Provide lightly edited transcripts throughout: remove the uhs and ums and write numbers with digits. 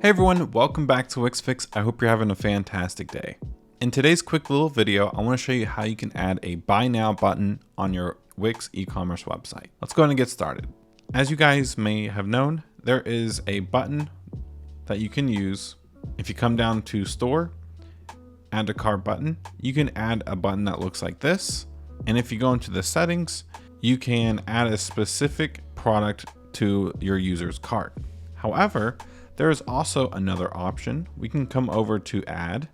Hey everyone, welcome back to Wix Fix. I hope you're having a fantastic day. In today's quick little video, I want to show you how you can add a buy now button on your Wix e-commerce website. Let's go ahead and get started. As you guys may have known, there is a button that you can use. If you come down to store, add a cart button, you can add a button that looks like this. And if you go into the settings, you can add a specific product to your user's cart. However, there is also another option. We can come over to add,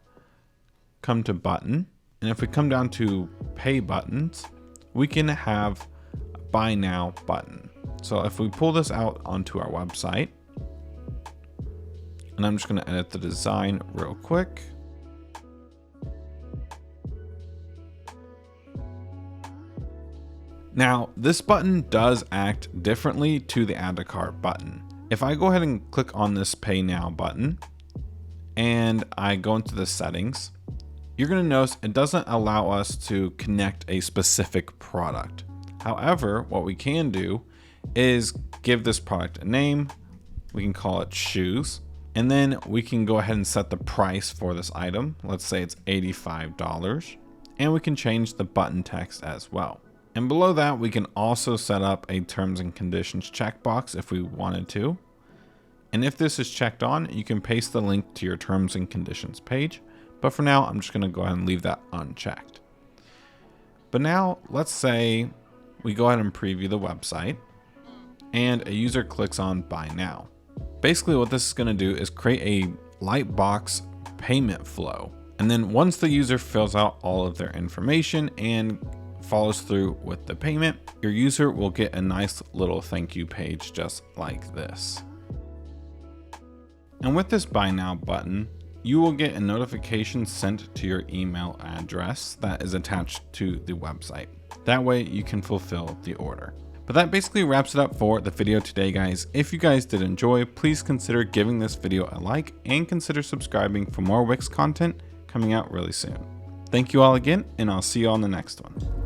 come to button, and if we come down to pay buttons, we can have a buy now button. So if we pull this out onto our website, and I'm just going to edit the design real quick. Now, this button does act differently to the add to cart button. If I go ahead and click on this pay now button and I go into the settings, you're going to notice it doesn't allow us to connect a specific product. However, what we can do is give this product a name. We can call it shoes, and then we can go ahead and set the price for this item. Let's say it's $85, and we can change the button text as well. And below that, we can also set up a terms and conditions checkbox if we wanted to. And if this is checked on, you can paste the link to your terms and conditions page. But for now, I'm just going to go ahead and leave that unchecked. But now let's say we go ahead and preview the website and a user clicks on buy now. Basically what this is going to do is create a lightbox payment flow. And then once the user fills out all of their information and follows through with the payment, your user will get a nice little thank you page just like this. And with this buy now button, you will get a notification sent to your email address that is attached to the website. That way you can fulfill the order. But that basically wraps it up for the video today, guys. If you guys did enjoy, please consider giving this video a like and consider subscribing for more Wix content coming out really soon. Thank you all again, and I'll see you on the next one.